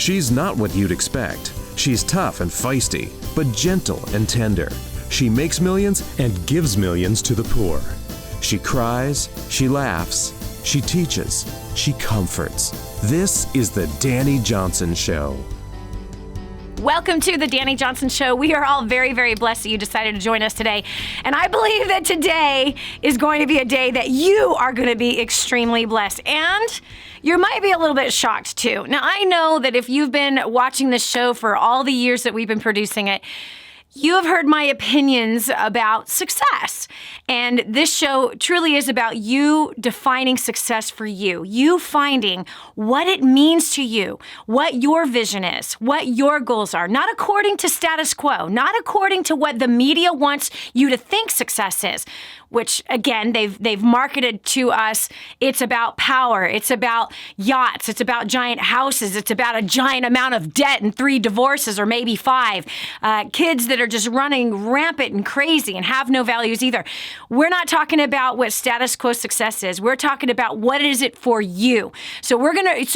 She's not what you'd expect. She's tough and feisty, but gentle and tender. She makes millions and gives millions to the poor. She cries, she laughs, she teaches, she comforts. This is the Dani Johnson Show. Welcome to the Dani Johnson Show. We are all very, very blessed that you decided to join us today. And I believe that today is going to be a day that you are going to be extremely blessed. And you might be a little bit shocked too. Now, I know that if you've been watching this show for all the years that we've been producing it, you have heard my opinions about success. And this show truly is about you defining success for you. You finding what it means to you, what your vision is, what your goals are, not according to status quo, not according to what the media wants you to think success is, which again, they've marketed to us. It's about power. It's about yachts. It's about giant houses. It's about a giant amount of debt and 3 divorces or maybe 5. Kids that are just running rampant and crazy and have no values either. We're not talking about what status quo success is. We're talking about what is it for you. So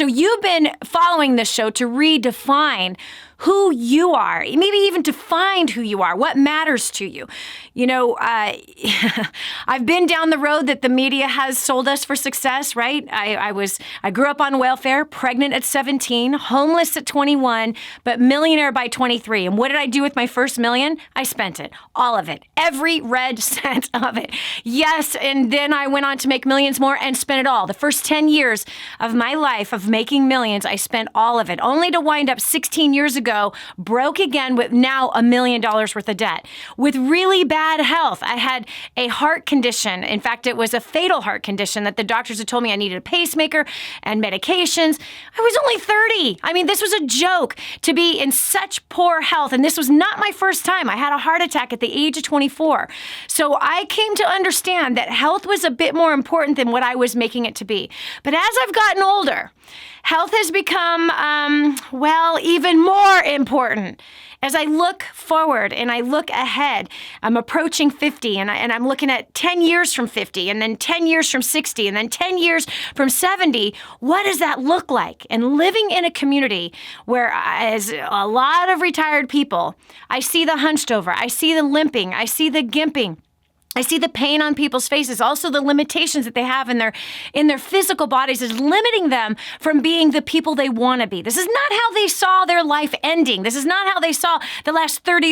you've been following this show to redefine who you are, maybe even to find who you are, what matters to you. You know, I've been down the road that the media has sold us for success, right? I grew up on welfare, pregnant at 17, homeless at 21, but millionaire by 23. And what did I do with my first million? I spent it, all of it, every red cent of it. Yes, and then I went on to make millions more and spent it all. The first 10 years of my life of making millions, I spent all of it, only to wind up 16 years ago broke again with now $1 million worth of debt with really bad health. I had a heart condition. In fact, it was a fatal heart condition that the doctors had told me I needed a pacemaker and medications. I was only 30. I mean, this was a joke to be in such poor health. And this was not my first time. I had a heart attack at the age of 24. So I came to understand that health was a bit more important than what I was making it to be. But as I've gotten older, health has become, even more important. As I look forward and I look ahead, I'm approaching 50 and I'm looking at 10 years from 50 and then 10 years from 60 and then 10 years from 70. What does that look like? And living in a community where, as a lot of retired people, I see the hunched over, I see the limping, I see the gimping. I see the pain on people's faces, also the limitations that they have in their physical bodies is limiting them from being the people they want to be. This is not how they saw their life ending. This is not how they saw the last 30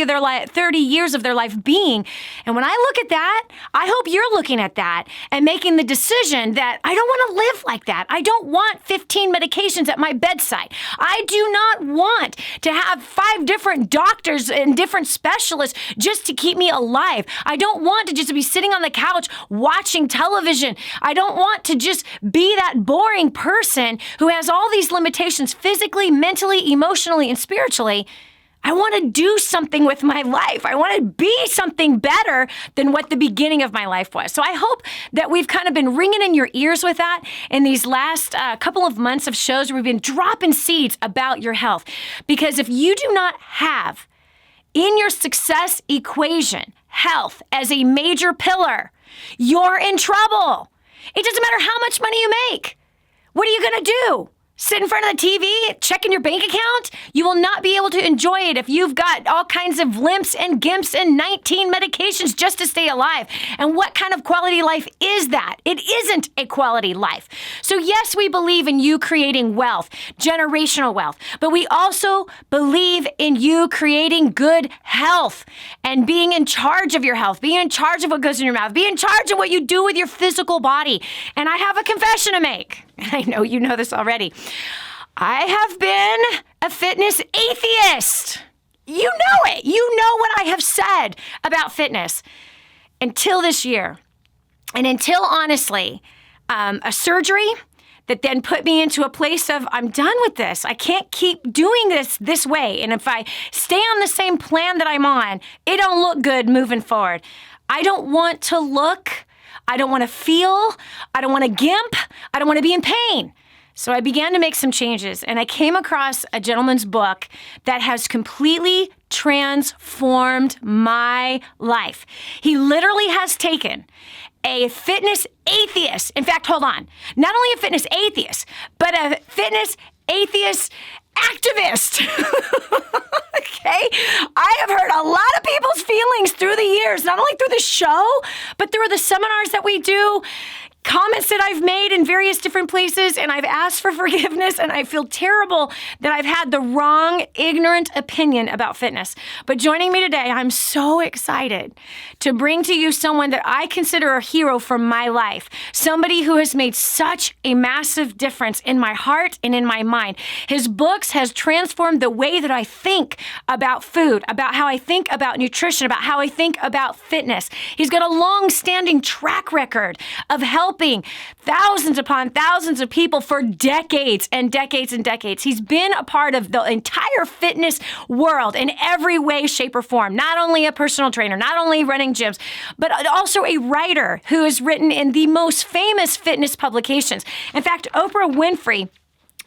years of their life being. And when I look at that, I hope you're looking at that and making the decision that I don't want to live like that. I don't want 15 medications at my bedside. I do not want to have 5 different doctors and different specialists just to keep me alive. I don't want to just be sitting on the couch watching television. I don't want to just be that boring person who has all these limitations physically, mentally, emotionally, and spiritually. I want to do something with my life. I want to be something better than what the beginning of my life was. So I hope that we've kind of been ringing in your ears with that in these last couple of months of shows where we've been dropping seeds about your health. Because if you do not have in your success equation health as a major pillar, you're in trouble. It doesn't matter how much money you make. What are you going to do? Sit in front of the TV, checking your bank account? You will not be able to enjoy it if you've got all kinds of limps and gimps and 19 medications just to stay alive. And what kind of quality life is that? It isn't a quality life. So yes, we believe in you creating wealth, generational wealth, but we also believe in you creating good health and being in charge of your health, being in charge of what goes in your mouth, being in charge of what you do with your physical body. And I have a confession to make. I know you know this already. I have been a fitness atheist. You know it. You know what I have said about fitness until this year. And until, honestly, a surgery that then put me into a place of, I'm done with this. I can't keep doing this way. And if I stay on the same plan that I'm on, it don't look good moving forward. I don't want to look. I don't want to feel. I don't want to gimp. I don't want to be in pain. So I began to make some changes, and I came across a gentleman's book that has completely transformed my life. He literally has taken a fitness atheist. In fact, hold on. Not only a fitness atheist, but a fitness atheist activist. Okay? I have heard a lot of people's feelings through the years, not only through the show, but through the seminars that we do, comments that I've made in various different places, and I've asked for forgiveness, and I feel terrible that I've had the wrong, ignorant opinion about fitness. But joining me today, I'm so excited to bring to you someone that I consider a hero from my life, somebody who has made such a massive difference in my heart and in my mind. His books has transformed the way that I think about food, about how I think about nutrition, about how I think about fitness. He's got a long-standing track record of helping thousands upon thousands of people for decades and decades and decades. He's been a part of the entire fitness world in every way, shape, or form. Not only a personal trainer, not only running gyms, but also a writer who has written in the most famous fitness publications. In fact, Oprah Winfrey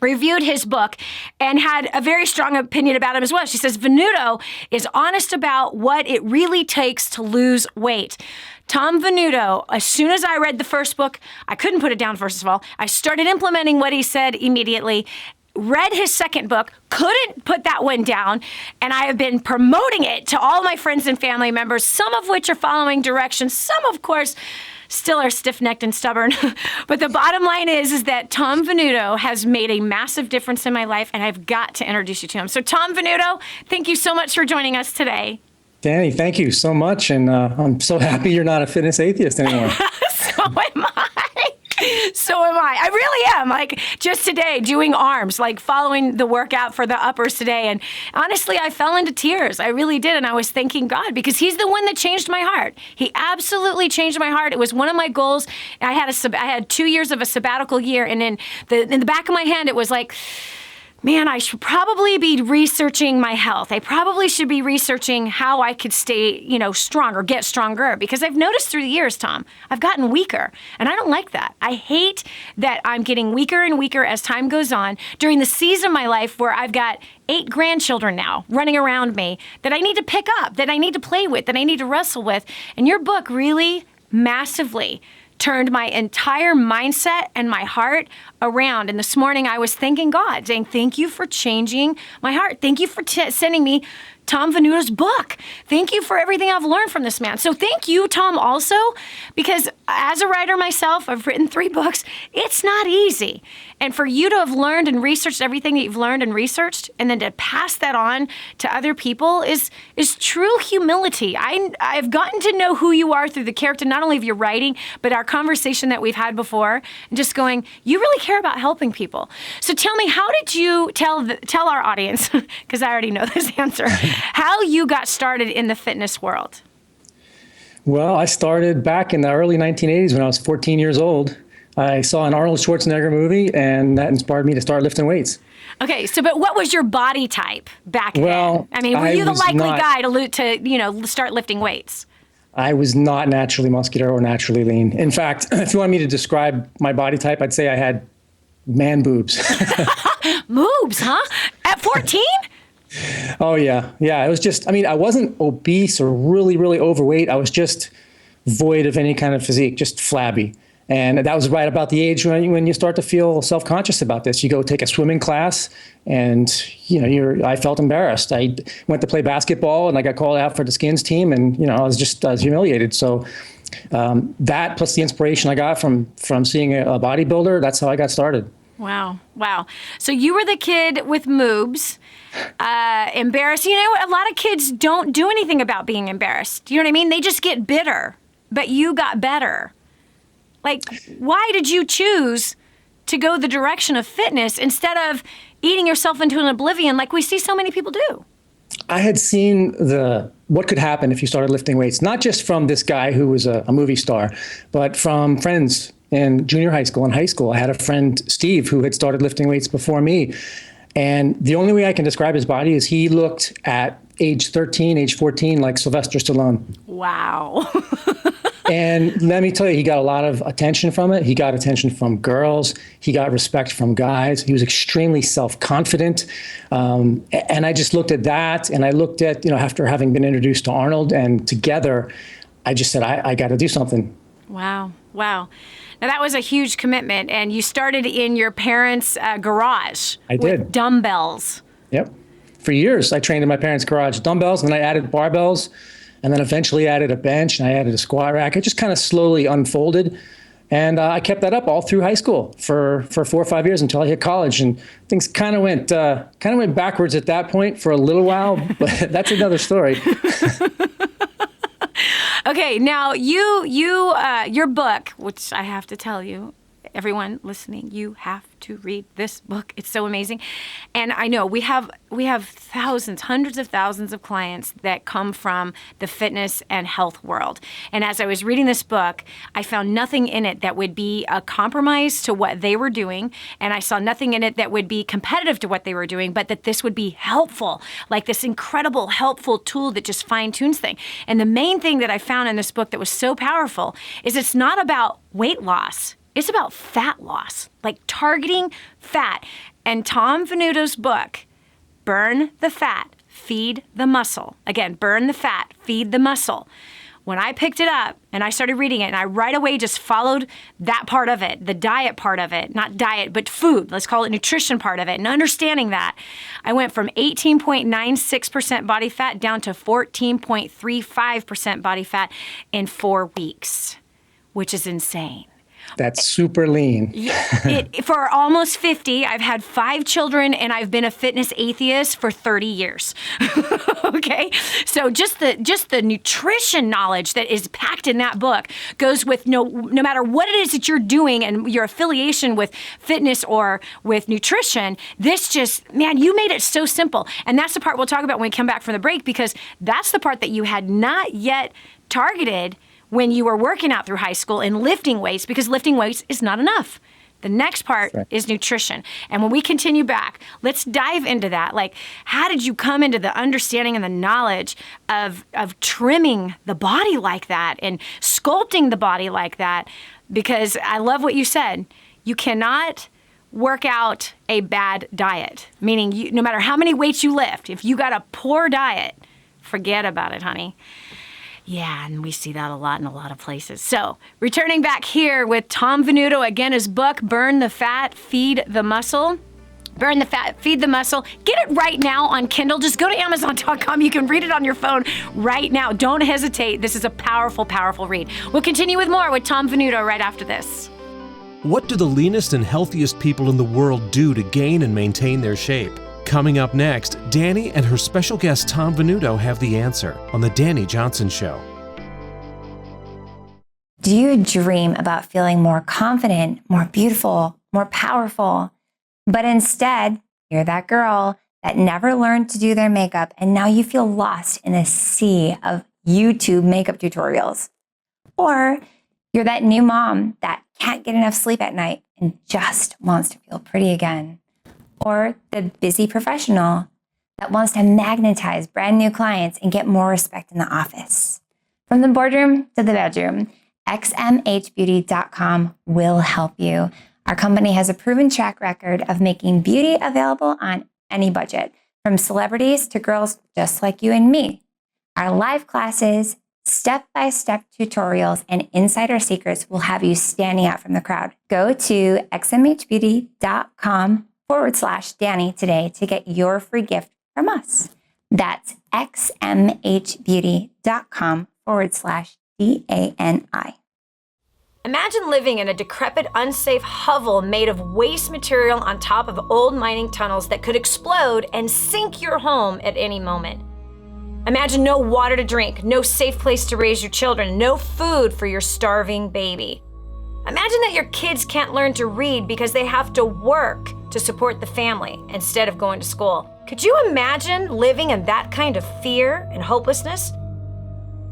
reviewed his book and had a very strong opinion about him as well. She says, Venudo is honest about what it really takes to lose weight. Tom Venuto, as soon as I read the first book, I couldn't put it down, first of all. I started implementing what he said immediately, read his second book, couldn't put that one down, and I have been promoting it to all my friends and family members, some of which are following directions, some, of course, still are stiff-necked and stubborn. But the bottom line is that Tom Venuto has made a massive difference in my life, and I've got to introduce you to him. So Tom Venuto, thank you so much for joining us today. Dani, thank you so much. And I'm so happy you're not a fitness atheist anymore. So am I. So am I. I really am. Like just today, doing arms, like following the workout for the uppers today. And honestly, I fell into tears. I really did. And I was thanking God because he's the one that changed my heart. He absolutely changed my heart. It was one of my goals. I had 2 years of a sabbatical year. And in the back of my hand, it was like, man, I should probably be researching my health. I probably should be researching how I could stay, strong or get stronger. Because I've noticed through the years, Tom, I've gotten weaker. And I don't like that. I hate that I'm getting weaker and weaker as time goes on during the season of my life where I've got 8 grandchildren now running around me that I need to pick up, that I need to play with, that I need to wrestle with. And your book really massively turned my entire mindset and my heart around. And this morning I was thanking God, saying, thank you for changing my heart. Thank you for sending me Tom Venuto's book. Thank you for everything I've learned from this man. So thank you, Tom, also, because as a writer myself, I've written 3 books. It's not easy. And for you to have learned and researched everything that you've learned and researched, and then to pass that on to other people is true humility. I've gotten to know who you are through the character, not only of your writing, but our conversation that we've had before, and just going, you really care about helping people. So tell me, how did you tell our audience, because I already know this answer, how you got started in the fitness world? Well, I started back in the early 1980s when I was 14 years old. I saw an Arnold Schwarzenegger movie, and that inspired me to start lifting weights. Okay, but what was your body type back then? I mean, were you the likely guy to start lifting weights? I was not naturally muscular or naturally lean. In fact, if you want me to describe my body type, I'd say I had man boobs. Boobs, huh? At 14? Oh, yeah. Yeah, it was just, I wasn't obese or really, really overweight. I was just void of any kind of physique, just flabby. And that was right about the age when you start to feel self-conscious about this. You go take a swimming class and, I felt embarrassed. I went to play basketball and I got called out for the skins team and, I was humiliated. So that plus the inspiration I got from seeing a bodybuilder, that's how I got started. Wow. So you were the kid with moobs, embarrassed. A lot of kids don't do anything about being embarrassed. You know what I mean? They just get bitter, but you got better. Like, why did you choose to go the direction of fitness instead of eating yourself into an oblivion like we see so many people do? I had seen what could happen if you started lifting weights, not just from this guy who was a movie star, but from friends in junior high school and high school. I had a friend, Steve, who had started lifting weights before me. And the only way I can describe his body is he looked at age 13, age 14, like Sylvester Stallone. Wow. And let me tell you, he got a lot of attention from it. He got attention from girls. He got respect from guys. He was extremely self-confident. And I just looked at that, and I looked at, after having been introduced to Arnold, and together, I just said, I got to do something. Wow. Wow. Now that was a huge commitment, and you started in your parents' garage. I did. With dumbbells. Yep. For years, I trained in my parents' garage, dumbbells, and then I added barbells, and then eventually added a bench, and I added a squat rack. It just kind of slowly unfolded. And I kept that up all through high school for 4 or 5 years until I hit college, and things kind of went backwards at that point for a little while, but that's another story. Okay, now your book, which I have to tell you, everyone listening, you have to read this book. It's so amazing. And I know we have thousands, hundreds of thousands of clients that come from the fitness and health world. And as I was reading this book, I found nothing in it that would be a compromise to what they were doing. And I saw nothing in it that would be competitive to what they were doing, but that this would be helpful, like this incredible helpful tool that just fine tunes things. And the main thing that I found in this book that was so powerful is it's not about weight loss. It's about fat loss, like targeting fat. And Tom Venuto's book, Burn the Fat, Feed the Muscle. Again, burn the fat, feed the muscle. When I picked it up and I started reading it, and I right away just followed that part of it, the diet part of it, not diet, but food, let's call it nutrition part of it, and understanding that, I went from 18.96% body fat down to 14.35% body fat in 4 weeks, which is insane. That's super lean. For almost 50, I've had 5 children, and I've been a fitness atheist for 30 years. Okay? So just the nutrition knowledge that is packed in that book goes with no matter what it is that you're doing and your affiliation with fitness or with nutrition, this just, man, you made it so simple. And that's the part we'll talk about when we come back from the break, because that's the part that you had not yet targeted when you were working out through high school and lifting weights, because lifting weights is not enough. The next part is nutrition. And when we continue back, let's dive into that. Like, how did you come into the understanding and the knowledge of trimming the body like that and sculpting the body like that? Because I love what you said. You cannot work out a bad diet, meaning no matter how many weights you lift, if you got a poor diet, forget about it, honey. Yeah, and we see that a lot in a lot of places. So, returning back here with Tom Venuto, again, his book, Burn the Fat, Feed the Muscle. Burn the Fat, Feed the Muscle. Get it right now on Kindle. Just go to Amazon.com. You can read it on your phone right now. Don't hesitate. This is a powerful, powerful read. We'll continue with more with Tom Venuto right after this. What do the leanest and healthiest people in the world do to gain and maintain their shape? Coming up next, Dani and her special guest Tom Venuto have the answer on The Dani Johnson Show. Do you dream about feeling more confident, more beautiful, more powerful, but instead you're that girl that never learned to do their makeup and now you feel lost in a sea of YouTube makeup tutorials? Or you're that new mom that can't get enough sleep at night and just wants to feel pretty again? Or the busy professional that wants to magnetize brand new clients and get more respect in the office? From the boardroom to the bedroom, xmhbeauty.com will help you. Our company has a proven track record of making beauty available on any budget, from celebrities to girls just like you and me. Our live classes, step-by-step tutorials, and insider secrets will have you standing out from the crowd. Go to xmhbeauty.com/Dani today to get your free gift from us. That's xmhbeauty.com/DANI. Imagine living in a decrepit, unsafe hovel made of waste material on top of old mining tunnels that could explode and sink your home at any moment. Imagine no water to drink, no safe place to raise your children, no food for your starving baby. Imagine that your kids can't learn to read because they have to work to support the family instead of going to school. Could you imagine living in that kind of fear and hopelessness?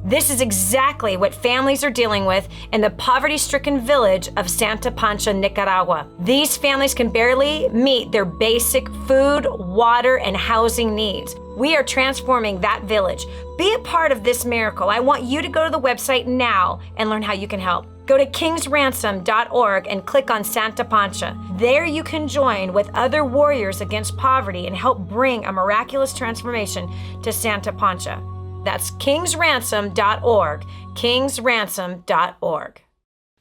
This is exactly what families are dealing with in the poverty-stricken village of Santa Pancha, Nicaragua. These families can barely meet their basic food, water, and housing needs. We are transforming that village. Be a part of this miracle. I want you to go to the website now and learn how you can help. Go to kingsransom.org and click on Santa Pancha. There you can join with other warriors against poverty and help bring a miraculous transformation to Santa Pancha. That's kingsransom.org, kingsransom.org.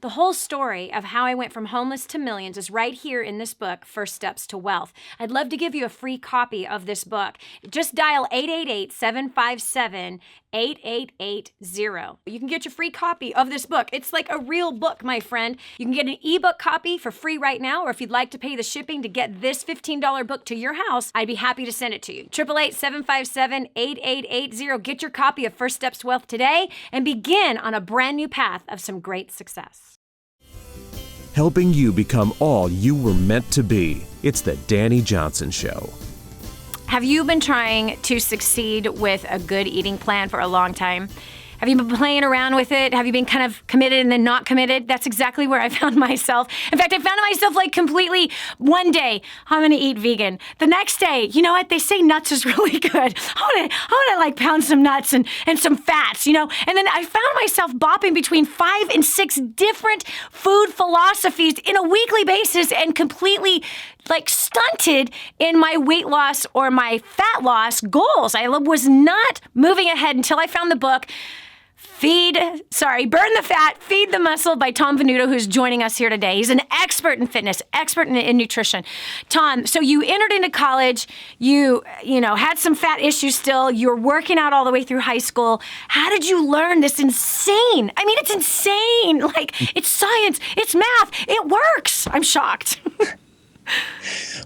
The whole story of how I went from homeless to millions is right here in this book, First Steps to Wealth. I'd love to give you a free copy of this book. Just dial 888-757-8880. You can get your free copy of this book. It's like a real book, my friend. You can get an ebook copy for free right now, or if you'd like to pay the shipping to get this $15 book to your house, I'd be happy to send it to you. 888-757-8880. Get your copy of First Steps to Wealth today and begin on a brand new path of some great success. Helping you become all you were meant to be. It's the Dani Johnson Show. Have you been trying to succeed with a good eating plan for a long time? Have you been playing around with it? Have you been kind of committed and then not committed? That's exactly where I found myself. In fact, I found myself like completely, one day, I'm going to eat vegan. The next day, you know what? They say nuts is really good. I want to like pound some nuts and some fats, you know? And then I found myself bopping between 5 and 6 different food philosophies in a weekly basis and completely like stunted in my weight loss or my fat loss goals. I was not moving ahead until I found the book, Burn the Fat, Feed the Muscle by Tom Venuto, who's joining us here today. He's an expert in fitness, expert in nutrition. Tom, so you entered into college, you had some fat issues still, you're working out all the way through high school. How did you learn this insane? I mean, it's insane. Like, it's science, it's math, it works. I'm shocked.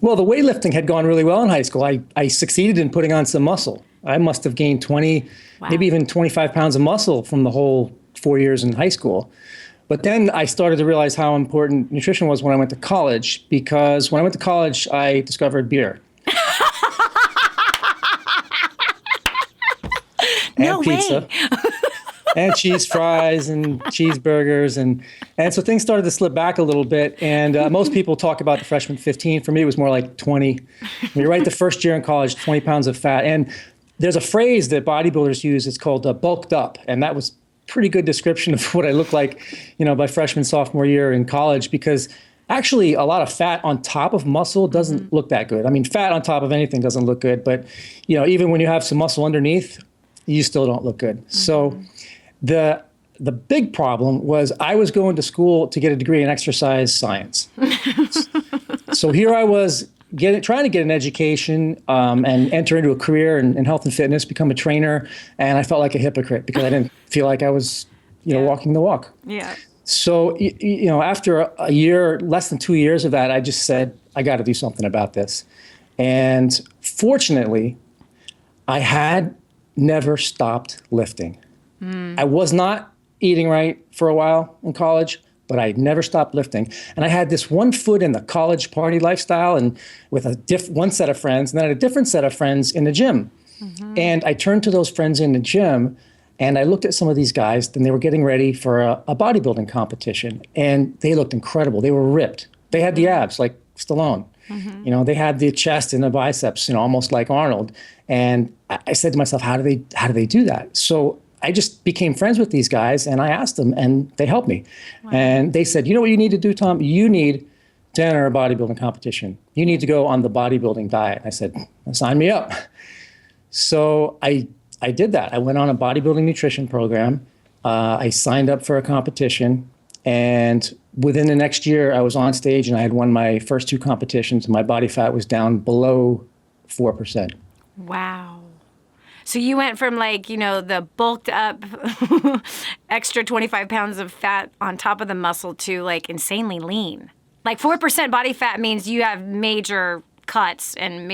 Well, the weightlifting had gone really well in high school. I succeeded in putting on some muscle. I must have gained 20, maybe even 25 pounds of muscle from the whole 4 years in high school. But then I started to realize how important nutrition was when I went to college, because when I went to college, I discovered beer. No and pizza. Way. And cheese fries and cheeseburgers. And so things started to slip back a little bit. And most people talk about the freshman 15. For me, it was more like 20. You're right, the first year in college, 20 pounds of fat. And there's a phrase that bodybuilders use. It's called bulked up. And that was a pretty good description of what I looked like, by freshman, sophomore year in college, because actually a lot of fat on top of muscle doesn't look that good. I mean, fat on top of anything doesn't look good. But, even when you have some muscle underneath, you still don't look good. So the big problem was I was going to school to get a degree in exercise science. So here I was trying to get an education and enter into a career in health and fitness, become a trainer. And I felt like a hypocrite because I didn't feel like I was, walking the walk. Yeah. So, after a year, less than 2 years of that, I just said, I got to do something about this. And fortunately, I had never stopped lifting. I was not eating right for a while in college, but I never stopped lifting. And I had this one foot in the college party lifestyle and with one set of friends, and then I had a different set of friends in the gym. And I turned to those friends in the gym and I looked at some of these guys, and they were getting ready for a bodybuilding competition. And they looked incredible. They were ripped. They had the abs like Stallone. They had the chest and the biceps, almost like Arnold. And I said to myself, how do they do that? So I just became friends with these guys, and I asked them, and they helped me. Wow. And they said, you know what you need to do, Tom? You need to enter a bodybuilding competition. You need to go on the bodybuilding diet. I said, sign me up. So I did that. I went on a bodybuilding nutrition program. I signed up for a competition, and within the next year, I was on stage, and I had won my first 2 competitions, and my body fat was down below 4%. Wow. So you went from the bulked up extra 25 pounds of fat on top of the muscle to insanely lean. 4% body fat means you have major cuts and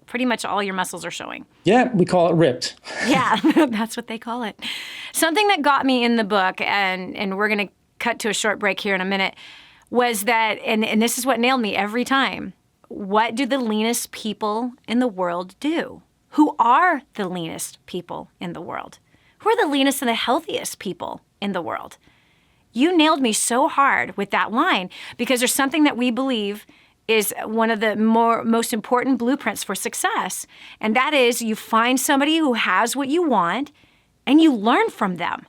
pretty much all your muscles are showing. Yeah, we call it ripped. Yeah, that's what they call it. Something that got me in the book, and we're going to cut to a short break here in a minute, was that, and this is what nailed me every time, what do the leanest people in the world do? Who are the leanest people in the world? Who are the leanest and the healthiest people in the world? You nailed me so hard with that line, because there's something that we believe is one of the most important blueprints for success. And that is, you find somebody who has what you want and you learn from them.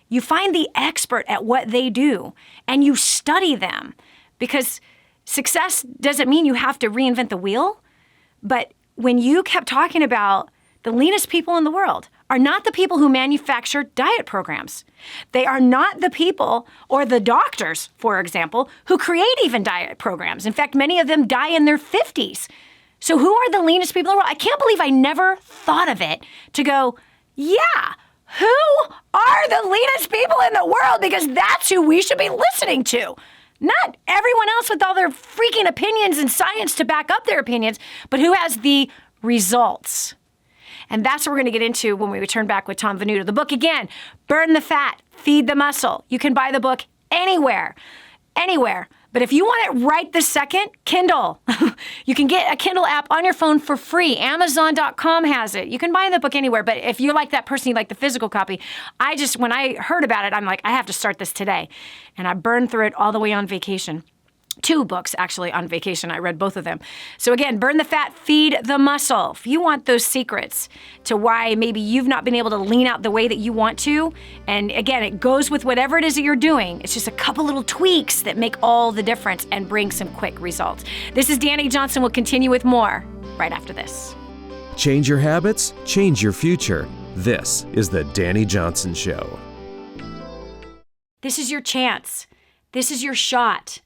You find the expert at what they do and you study them, because success doesn't mean you have to reinvent the wheel. But when you kept talking about the leanest people in the world are not the people who manufacture diet programs. They are not the people or the doctors, for example, who create even diet programs. In fact, many of them die in their 50s. So who are the leanest people in the world? I can't believe I never thought of it to go, yeah, who are the leanest people in the world? Because that's who we should be listening to. Not everyone else with all their freaking opinions and science to back up their opinions, but who has the results. And that's what we're going to get into when we return back with Tom Venuto. The book, again, Burn the Fat, Feed the Muscle. You can buy the book anywhere. But if you want it right this second, Kindle. You can get a Kindle app on your phone for free. Amazon.com has it. You can buy the book anywhere. But if you're like that person, you like the physical copy, when I heard about it, I'm like, I have to start this today. And I burned through it all the way on vacation. 2 books, actually, on vacation. I read both of them. So again, Burn the Fat, Feed the Muscle. If you want those secrets to why maybe you've not been able to lean out the way that you want to, and again, it goes with whatever it is that you're doing. It's just a couple little tweaks that make all the difference and bring some quick results. This is Dani Johnson. We'll continue with more right after this. Change your habits, change your future. This is the Dani Johnson Show. This is your chance. This is your shot.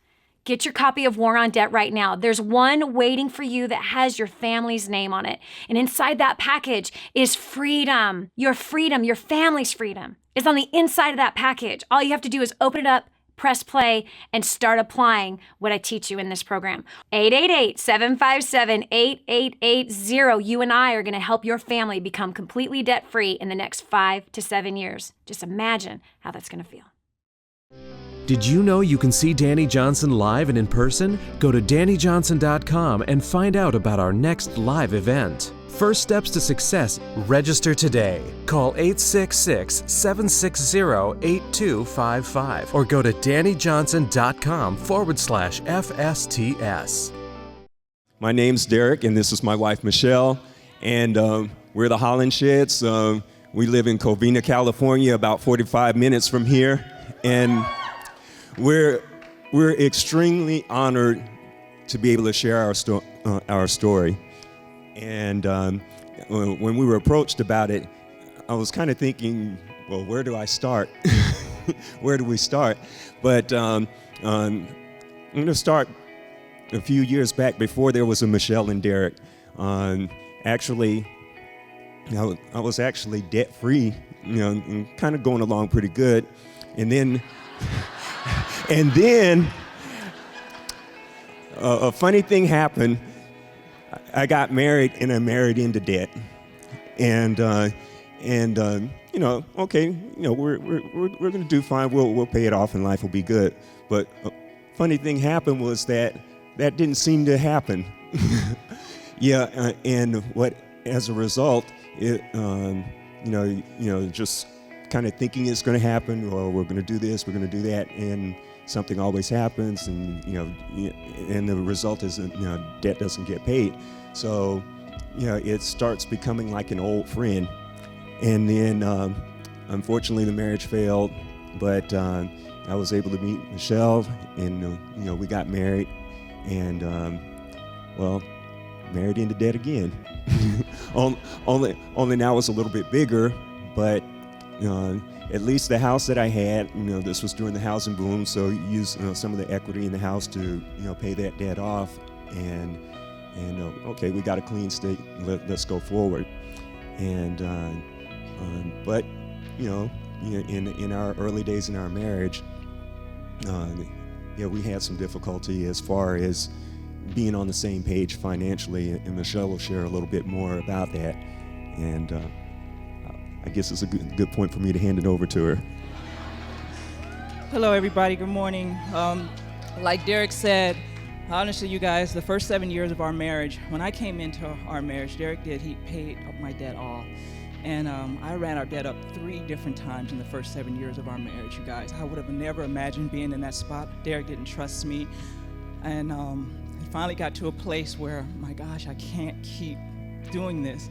Get your copy of War on Debt right now. There's one waiting for you that has your family's name on it. And inside that package is freedom. Your family's freedom is on the inside of that package. All you have to do is open it up, press play, and start applying what I teach you in this program. 888-757-8880. You and I are going to help your family become completely debt-free in the next 5 to 7 years. Just imagine how that's going to feel. Did you know you can see Dani Johnson live and in person? Go to DaniJohnson.com and find out about our next live event. First steps to success. Register today. Call 866-760-8255 or go to DaniJohnson.com/FSTS. My name's Derek, and this is my wife, Michelle, and we're the Holland Sheds. We live in Covina, California, about 45 minutes from here, and we're extremely honored to be able to share our story. And when we were approached about it, I was kind of thinking, well, where do I start? Where do we start? But I'm going to start a few years back before there was a Michelle and Derek. Actually, I was actually debt-free, and kind of going along pretty good. And then a funny thing happened. I got married, and I married into debt. And okay, we're going to do fine. We'll pay it off, and life will be good. But a funny thing happened was that didn't seem to happen. Yeah, and what as a result, it just kind of thinking it's going to happen, or we're going to do this, we're going to do that, and something always happens, and and the result is debt doesn't get paid. So it starts becoming like an old friend. And then unfortunately the marriage failed, but I was able to meet Michelle, and we got married, and married into debt again. only now it's a little bit bigger, but at least the house that I had, this was during the housing boom, so used some of the equity in the house to pay that debt off, and okay, we got a clean slate. Let's go forward. And but in our early days in our marriage, we had some difficulty as far as being on the same page financially, and Michelle will share a little bit more about that. And I guess it's a good point for me to hand it over to her. Hello, everybody. Good morning. Like Derek said, honestly, you guys, the first 7 years of our marriage, when I came into our marriage, Derek he paid up my debt all. And I ran our debt up 3 different times in the first 7 years of our marriage, you guys. I would have never imagined being in that spot. Derek didn't trust me. And it finally got to a place where, my gosh, I can't keep doing this.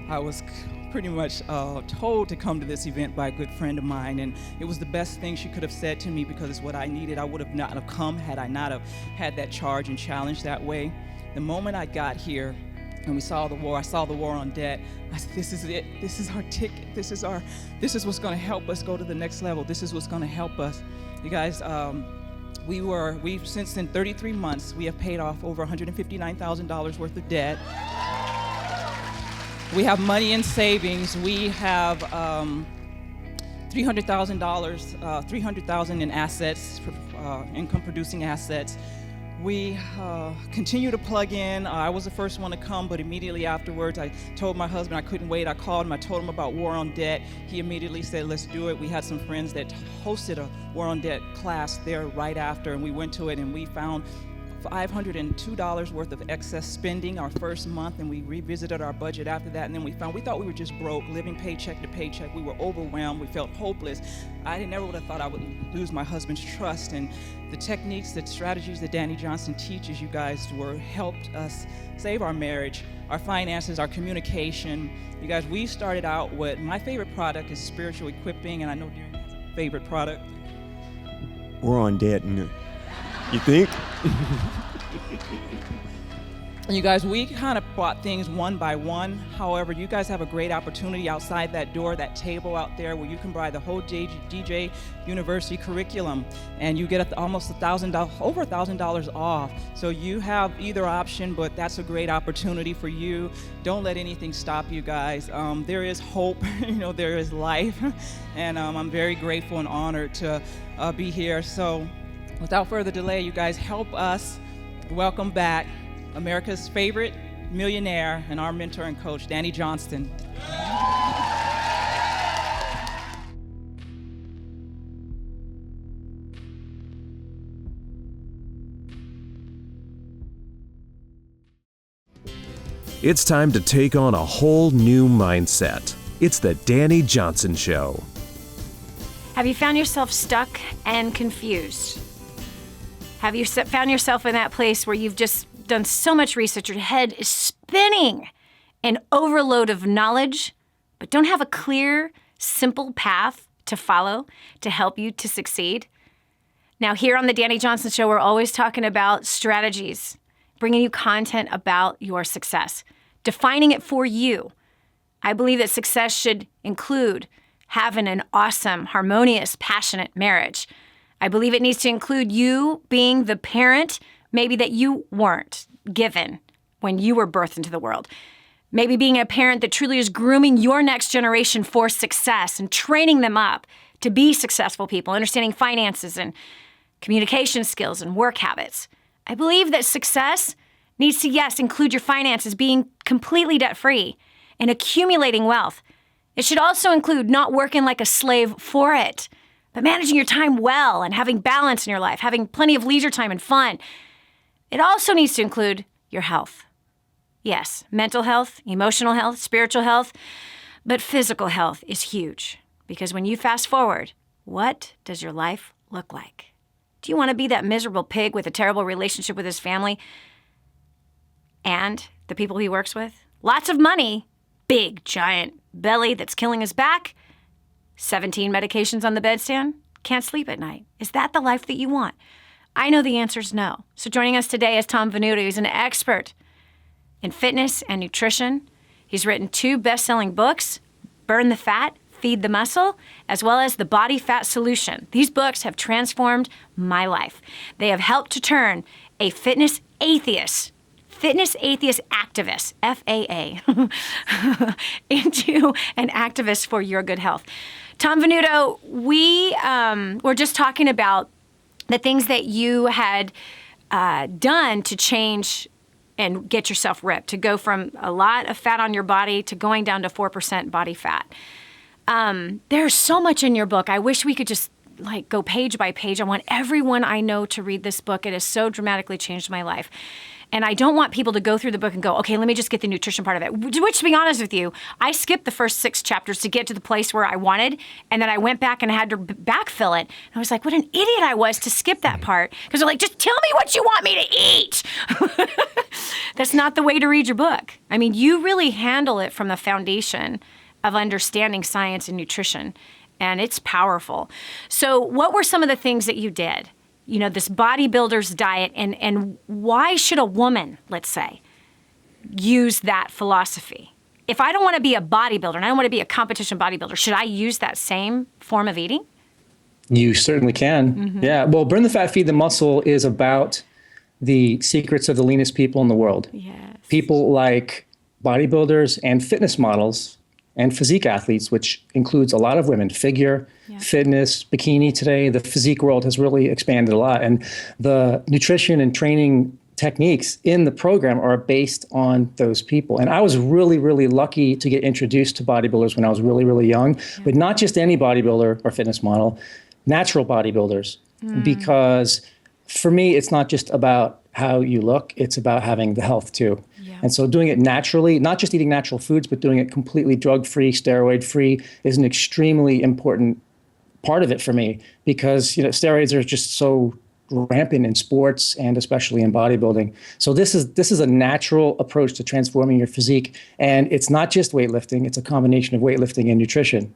I was pretty much told to come to this event by a good friend of mine, and it was the best thing she could have said to me because it's what I needed. I would have not have come had I not have had that charge and challenge that way. The moment I got here, and we saw the war. I saw the war on debt. I said, this is it. This is our ticket. This is what's going to help us go to the next level. This is what's going to help us. You guys, we've since in 33 months, we have paid off over $159,000 worth of debt. We have money in savings. We have $300,000 in assets, income-producing assets. We continue to plug in. I was the first one to come, but immediately afterwards, I told my husband I couldn't wait. I called him. I told him about War on Debt. He immediately said, let's do it. We had some friends that hosted a War on Debt class there right after, and we went to it, and we found $502 worth of excess spending our first month, and we revisited our budget after that, and then we thought we were just broke, living paycheck to paycheck. We were overwhelmed. We felt hopeless. I never would have thought I would lose my husband's trust, and the techniques, the strategies that Dani Johnson teaches you guys helped us save our marriage, our finances, our communication. You guys, we started out with, my favorite product is spiritual equipping, and I know Darren has a favorite product. We're on debt. You think? You guys, we kind of bought things one by one. However, you guys have a great opportunity outside that door, that table out there, where you can buy the whole DJ University curriculum, and you get almost $1,000, over $1,000 off. So you have either option, but that's a great opportunity for you. Don't let anything stop you guys. There is hope, there is life, and I'm very grateful and honored to be here. So without further delay, you guys help us welcome back America's favorite millionaire and our mentor and coach, Dani Johnson. It's time to take on a whole new mindset. It's the Dani Johnson Show. Have you found yourself stuck and confused? Have you found yourself in that place where you've just done so much research, your head is spinning, an overload of knowledge, but don't have a clear, simple path to follow to help you to succeed? Now, here on the Dani Johnson Show, we're always talking about strategies, bringing you content about your success, defining it for you. I believe that success should include having an awesome, harmonious, passionate marriage. I believe it needs to include you being the parent maybe that you weren't given when you were birthed into the world. Maybe being a parent that truly is grooming your next generation for success and training them up to be successful people, understanding finances and communication skills and work habits. I believe that success needs to, yes, include your finances, being completely debt-free and accumulating wealth. It should also include not working like a slave for it, but managing your time well and having balance in your life, having plenty of leisure time and fun. It also needs to include your health. Yes, mental health, emotional health, spiritual health, but physical health is huge, because when you fast forward, what does your life look like? Do you want to be that miserable pig with a terrible relationship with his family and the people he works with? Lots of money, big, giant belly that's killing his back, 17 medications on the bedstand, can't sleep at night. Is that the life that you want? I know the answer is no. So joining us today is Tom Venuto. He's an expert in fitness and nutrition. He's written 2 best-selling books, Burn the Fat, Feed the Muscle, as well as The Body Fat Solution. These books have transformed my life. They have helped to turn a fitness atheist activist, FAA, into an activist for your good health. Tom Venuto, we were just talking about the things that you had done to change and get yourself ripped, to go from a lot of fat on your body to going down to 4% body fat. There's so much in your book. I wish we could just go page by page. I want everyone I know to read this book. It has so dramatically changed my life. And I don't want people to go through the book and go, okay, let me just get the nutrition part of it. Which, to be honest with you, I skipped the first 6 chapters to get to the place where I wanted, and then I went back and I had to backfill it. And I was like, what an idiot I was to skip that part. Because they're like, just tell me what you want me to eat. That's not the way to read your book. I mean, you really handle it from the foundation of understanding science and nutrition, and it's powerful. So what were some of the things that you did? This bodybuilder's diet, and why should a woman, let's say, use that philosophy? If I don't want to be a bodybuilder and I don't want to be a competition bodybuilder, should I use that same form of eating? You certainly can. Yeah. Well, Burn the Fat, Feed the Muscle is about the secrets of the leanest people in the world. Yes. People like bodybuilders and fitness models and physique athletes, which includes a lot of women, figure, fitness, bikini today. The physique world has really expanded a lot. And the nutrition and training techniques in the program are based on those people. And I was really, really lucky to get introduced to bodybuilders when I was really, really young, but not just any bodybuilder or fitness model, natural bodybuilders, because for me, it's not just about how you look, it's about having the health too. And so doing it naturally, not just eating natural foods, but doing it completely drug-free, steroid-free is an extremely important part of it for me, because steroids are just so rampant in sports and especially in bodybuilding. So this is a natural approach to transforming your physique. And it's not just weightlifting, it's a combination of weightlifting and nutrition.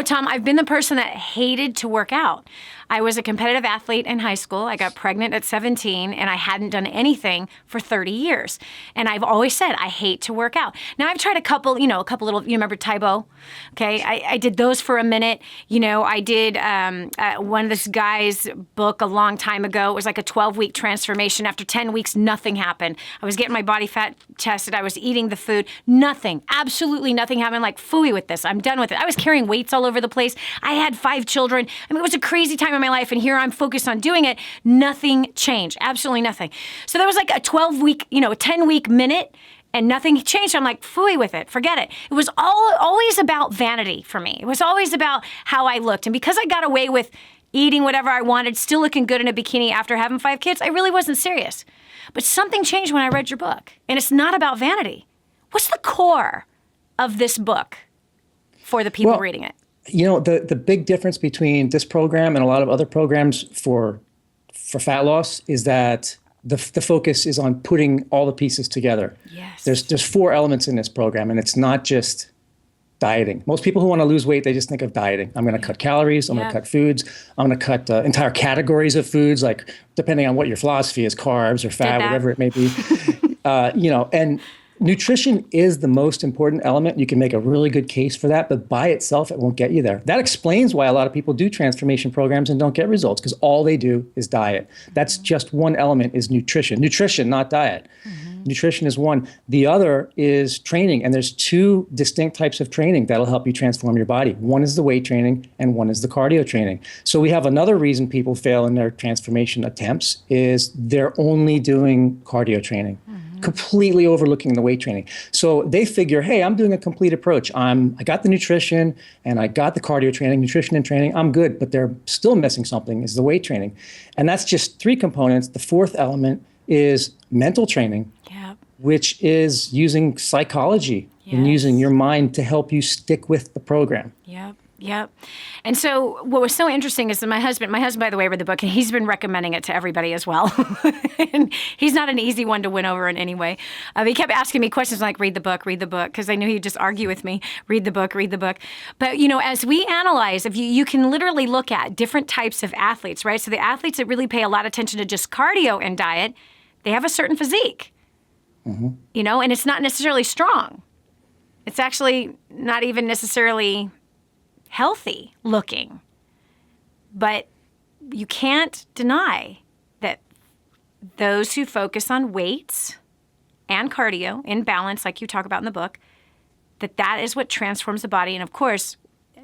Tom, I've been the person that hated to work out. I was a competitive athlete in high school. I got pregnant at 17, and I hadn't done anything for 30 years. And I've always said, I hate to work out. Now, I've tried a couple little, you remember Tybo? Okay, I did those for a minute. I did one of this guy's book a long time ago. It was like a 12-week transformation. After 10 weeks, nothing happened. I was getting my body fat tested. I was eating the food. Nothing, absolutely nothing happened. Like, phooey with this. I'm done with it. I was carrying weights all over the place. I had 5 children. I mean, it was a crazy time in my life, and here I'm focused on doing it. Nothing changed. Absolutely nothing. So there was like a 12-week, a 10-week minute, and nothing changed. I'm like, phooey with it. Forget it. It was always about vanity for me. It was always about how I looked. And because I got away with eating whatever I wanted, still looking good in a bikini after having 5 kids, I really wasn't serious. But something changed when I read your book. And it's not about vanity. What's the core of this book for the people reading it? The big difference between this program and a lot of other programs for fat loss is that the focus is on putting all the pieces together. Yes. There's 4 elements in this program, and it's not just dieting. Most people who want to lose weight, they just think of dieting. I'm going to cut calories. I'm going to cut foods. I'm going to cut entire categories of foods, like depending on what your philosophy is, carbs or fat, whatever it may be. And nutrition is the most important element. You can make a really good case for that, but by itself, it won't get you there. That explains why a lot of people do transformation programs and don't get results, because all they do is diet. That's just one element, is nutrition. Nutrition, not diet. Nutrition is one. The other is training, and there's 2 distinct types of training that'll help you transform your body. One is the weight training, and one is the cardio training. So we have another reason people fail in their transformation attempts is they're only doing cardio training. Completely overlooking the weight training. So they figure, hey, I'm doing a complete approach. I got the nutrition and I got the cardio training, nutrition and training, I'm good, but they're still missing something, is the weight training. And that's just 3 components. The 4th element is mental training, which is using psychology and using your mind to help you stick with the program. Yep. And so what was so interesting is that my husband, by the way, read the book, and he's been recommending it to everybody as well. And he's not an easy one to win over in any way. He kept asking me questions like, read the book, because I knew he'd just argue with me, read the book. But, as we analyze, if you can literally look at different types of athletes, right? So the athletes that really pay a lot of attention to just cardio and diet, they have a certain physique, and it's not necessarily strong. It's actually not even necessarily healthy looking. But you can't deny that those who focus on weights and cardio in balance, like you talk about in the book, that is what transforms the body. And of course,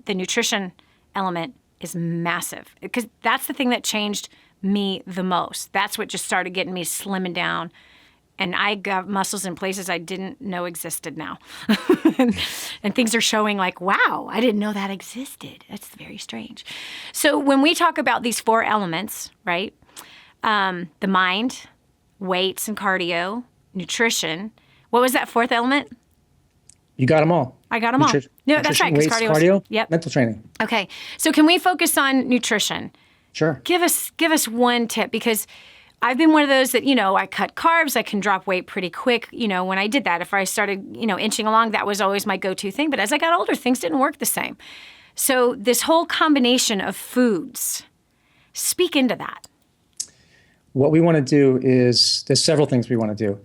the nutrition element is massive, because that's the thing that changed me the most. That's what just started getting me slimming down. And I got muscles in places I didn't know existed now. And things are showing like, wow, I didn't know that existed. That's very strange. So when we talk about these 4 elements, right? The mind, weights and cardio, nutrition. What was that 4th element? You got them all. I got them all. No, that's right. Weights, cardio, yep. Mental training. Okay. So can we focus on nutrition? Sure. Give us one tip, because I've been one of those that, I cut carbs, I can drop weight pretty quick. When I did that, if I started, inching along, that was always my go-to thing. But as I got older, things didn't work the same. So this whole combination of foods, speak into that. What we want to do is, there's several things we want to do.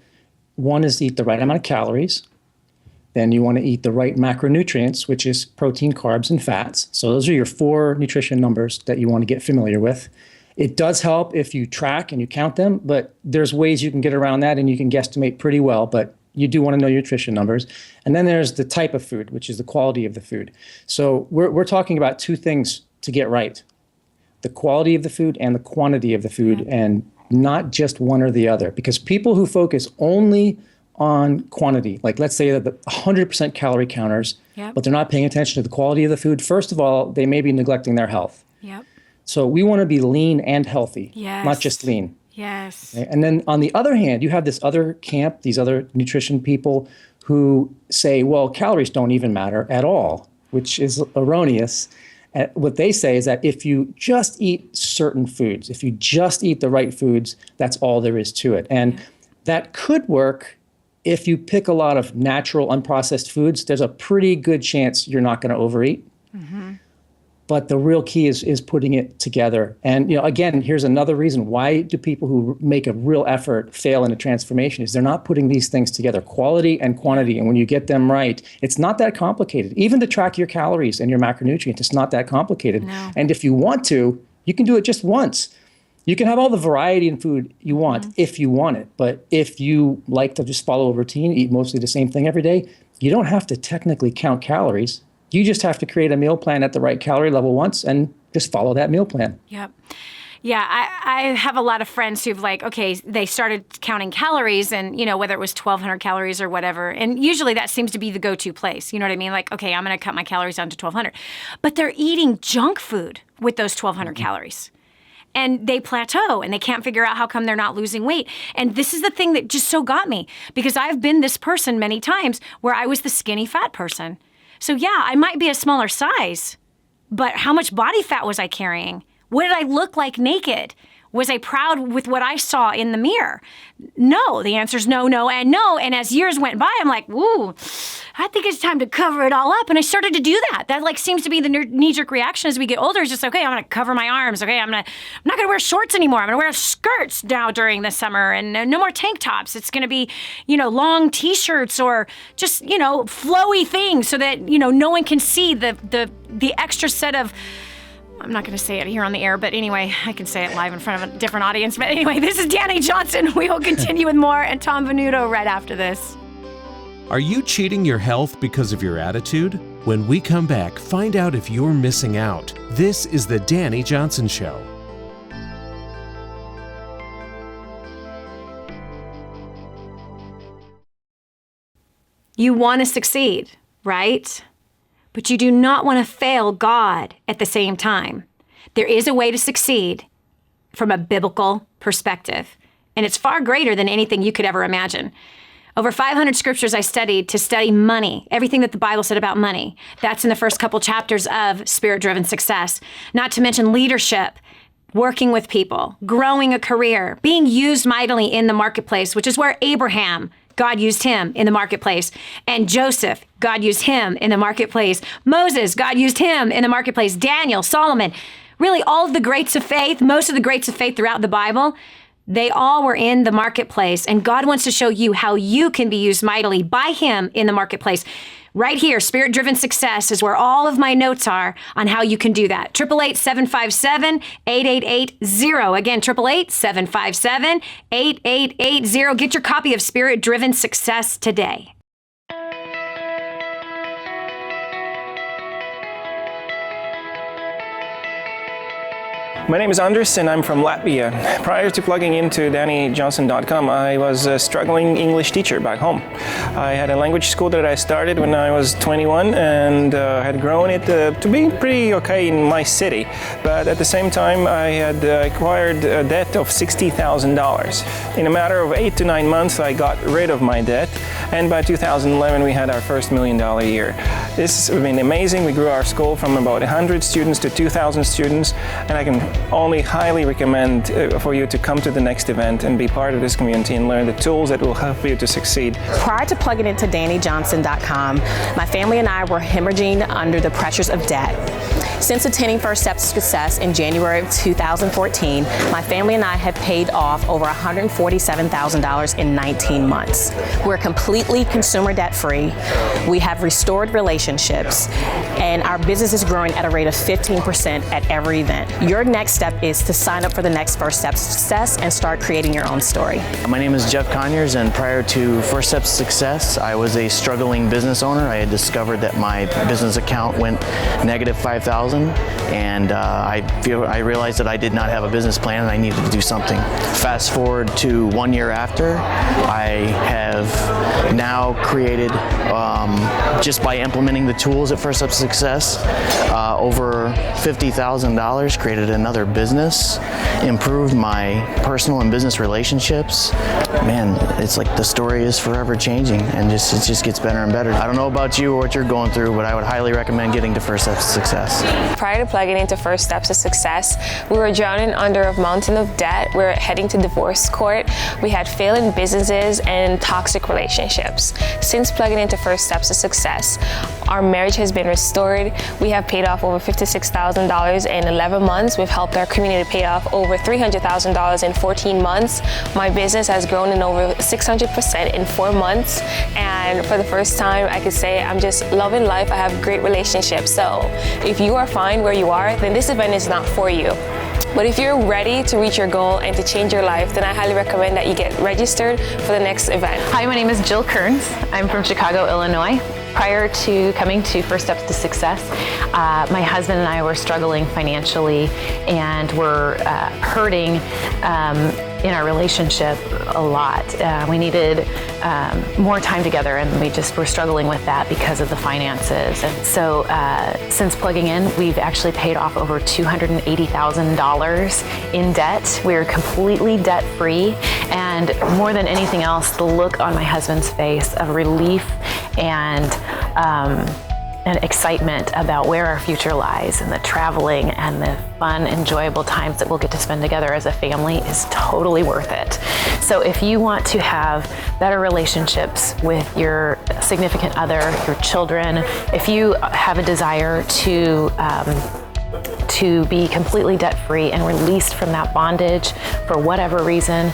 one is to eat the right amount of calories. Then you want to eat the right macronutrients, which is protein, carbs, and fats. So those are your 4 nutrition numbers that you want to get familiar with. It does help if you track and you count them, but there's ways you can get around that and you can guesstimate pretty well, but you do want to know your nutrition numbers. And then there's the type of food, which is the quality of the food. So we're talking about 2 things to get right: the quality of the food and the quantity of the food, and not just one or the other. Because people who focus only on quantity, like let's say that the 100% calorie counters, but they're not paying attention to the quality of the food, first of all, they may be neglecting their health. So we want to be lean and healthy, not just lean. Yes. Okay? And then on the other hand, you have this other camp, these other nutrition people who say, well, calories don't even matter at all, which is erroneous. What they say is that if you just eat certain foods, if you just eat the right foods, that's all there is to it. And that could work if you pick a lot of natural, unprocessed foods. There's a pretty good chance you're not going to overeat. But the real key is putting it together. And again, here's another reason why do people who make a real effort fail in a transformation is they're not putting these things together, quality and quantity. And when you get them right, it's not that complicated. Even to track your calories and your macronutrients, it's not that complicated. No. And if you want to, you can do it just once. You can have all the variety in food you want if you want it. But if you like to just follow a routine, eat mostly the same thing every day, you don't have to technically count calories. You just have to create a meal plan at the right calorie level once and just follow that meal plan. Yep. Yeah, I have a lot of friends who've they started counting calories and, whether it was 1,200 calories or whatever. And usually that seems to be the go-to place. You know what I mean? Like, okay, I'm going to cut my calories down to 1,200. But they're eating junk food with those 1,200 calories. And they plateau and they can't figure out how come they're not losing weight. And this is the thing that just so got me, because I've been this person many times where I was the skinny fat person. So yeah, I might be a smaller size, but how much body fat was I carrying? What did I look like naked? Was I proud with what I saw in the mirror? No, the answer is no, no, and no. And as years went by, I'm like, ooh, I think it's time to cover it all up. And I started to do that. That seems to be the knee-jerk reaction as we get older. It's just, okay, I'm going to cover my arms. Okay, I'm not going to wear shorts anymore. I'm going to wear skirts now during the summer and no more tank tops. It's going to be, long T-shirts or just, flowy things so that, no one can see the extra set of, I'm not going to say it here on the air, but anyway, I can say it live in front of a different audience. But anyway, this is Dani Johnson. We will continue with more and Tom Venuto right after this. Are you cheating your health because of your attitude? When we come back, find out if you're missing out. This is the Dani Johnson Show. You want to succeed, right? But you do not want to fail God at the same time. There is a way to succeed from a biblical perspective, and it's far greater than anything you could ever imagine. Over 500 scriptures I studied to study money, everything that the Bible said about money. That's in the first couple chapters of Spirit-Driven Success. Not to mention leadership, working with people, growing a career, being used mightily in the marketplace, which is where Abraham, God used him in the marketplace. And Joseph, God used him in the marketplace. Moses, God used him in the marketplace. Daniel, Solomon, really all of the greats of faith, most of the greats of faith throughout the Bible, they all were in the marketplace. And God wants to show you how you can be used mightily by him in the marketplace. Right here, Spirit-Driven Success is where all of my notes are on how you can do that. 888-757-8880. Again, 888-757-8880. Get your copy of Spirit-Driven Success today. My name is Andres and I'm from Latvia. Prior to plugging into DaniJohnson.com, I was a struggling English teacher back home. I had a language school that I started when I was 21 and had grown it to be pretty okay in my city. But at the same time, I had acquired a debt of $60,000. In a matter of 8 to 9 months, I got rid of my debt. And by 2011, we had our first $1 million year. This has been amazing. We grew our school from about 100 students to 2,000 students. And I can only highly recommend for you to come to the next event and be part of this community and learn the tools that will help you to succeed. Prior to plugging into DaniJohnson.com, my family and I were hemorrhaging under the pressures of debt. Since attaining First Steps to Success in January of 2014, my family and I have paid off over $147,000 in 19 months. We're completely consumer debt-free. We have restored relationships, and our business is growing at a rate of 15% at every event. Your next step is to sign up for the next First Steps to Success and start creating your own story. My name is Jeff Conyers, and prior to First Steps to Success, I was a struggling business owner. I had discovered that my business account went negative $5,000, and I realized that I did not have a business plan and I needed to do something. Fast forward to 1 year after, I have now created, just by implementing the tools at First Steps to Success, over $50,000, created another business, improved my personal and business relationships. Man, it's like the story is forever changing, and it just gets better and better. I don't know about you or what you're going through, but I would highly recommend getting to First Steps to Success. Prior to plugging into First Steps to Success, we were drowning under a mountain of debt. We were heading to divorce court. We had failing businesses and toxic relationships. Since plugging into First Steps to Success, our marriage has been restored. We have paid off over $56,000 in 11 months. We've helped our community pay off over $300,000 in 14 months. My business has grown in over 600% in 4 months. And for the first time, I could say I'm just loving life. I have great relationships. So if you are fine where you are, then this event is not for you. But if you're ready to reach your goal and to change your life, then I highly recommend that you get registered for the next event. Hi, my name is Jill Kearns. I'm from Chicago, Illinois. Prior to coming to First Steps to Success, my husband and I were struggling financially and were hurting in our relationship a lot. We needed more time together, and we just were struggling with that because of the finances. And so since plugging in, we've actually paid off over $280,000 in debt. We're completely debt-free, and more than anything else, the look on my husband's face of relief and excitement about where our future lies, and the traveling and the fun, enjoyable times that we'll get to spend together as a family is totally worth it. So if you want to have better relationships with your significant other, your children, if you have a desire to be completely debt-free and released from that bondage for whatever reason,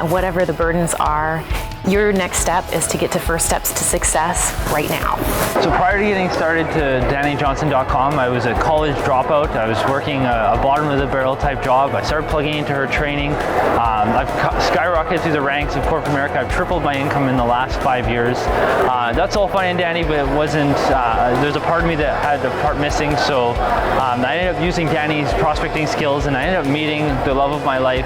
whatever the burdens are, your next step is to get to First Steps to Success right now. So prior to getting started to DaniJohnson.com, I was a college dropout. I was working a bottom of the barrel type job. I started plugging into her training. I've skyrocketed through the ranks of corporate America. I've tripled my income in the last 5 years. That's all fine and dandy, but it wasn't, there's a part of me that had the part missing. So I ended up using Dani's prospecting skills, and I ended up meeting the love of my life.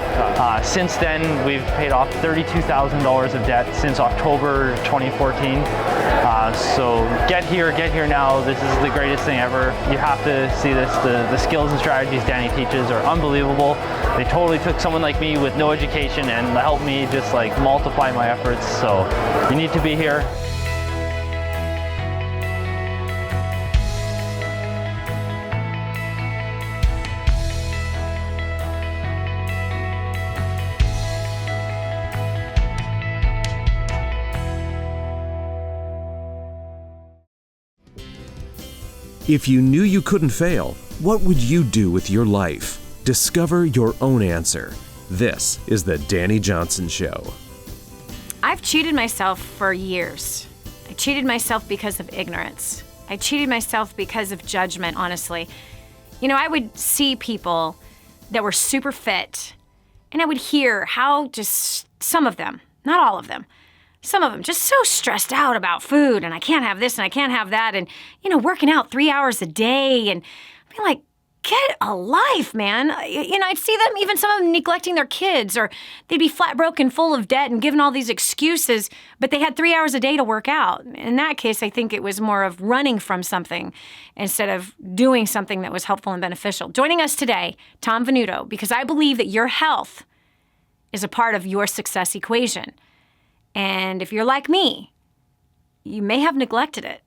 Since then, we've paid off $32,000 of debt since October 2014. So get here now. This is the greatest thing ever. You have to see this. The skills and strategies Dani teaches are unbelievable. They totally took someone like me with no education and helped me just like multiply my efforts. So you need to be here. If you knew you couldn't fail, what would you do with your life? Discover your own answer. This is the Dani Johnson Show. I've cheated myself for years. I cheated myself because of ignorance. I cheated myself because of judgment, honestly. You know, I would see people that were super fit, and I would hear how just some of them, not all of them, some of them just so stressed out about food, and I can't have this and I can't have that, and, you know, working out 3 hours a day, and I'd be like, get a life, man. You know, I'd see them, even some of them neglecting their kids, or they'd be flat broken, full of debt and given all these excuses, but they had 3 hours a day to work out. In that case, I think it was more of running from something instead of doing something that was helpful and beneficial. Joining us today, Tom Venuto, because I believe that your health is a part of your success equation. And if you're like me, you may have neglected it.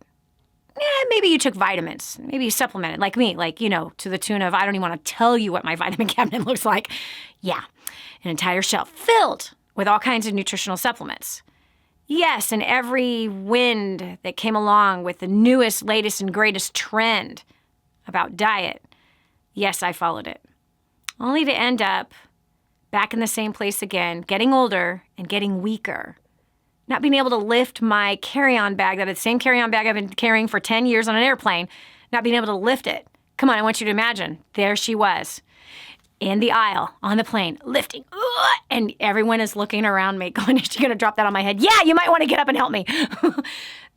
Yeah, maybe you took vitamins. Maybe you supplemented, like me, like, you know, to the tune of, I don't even want to tell you what my vitamin cabinet looks like. Yeah, an entire shelf filled with all kinds of nutritional supplements. Yes, and every wind that came along with the newest, latest, and greatest trend, about diet, yes, I followed it. Only to end up back in the same place again, getting older and getting weaker. Not being able to lift my carry-on bag, the same carry-on bag I've been carrying for 10 years on an airplane, not being able to lift it. Come on, I want you to imagine. There she was in the aisle on the plane, lifting. And everyone is looking around me going, is she going to drop that on my head? Yeah, you might want to get up and help me.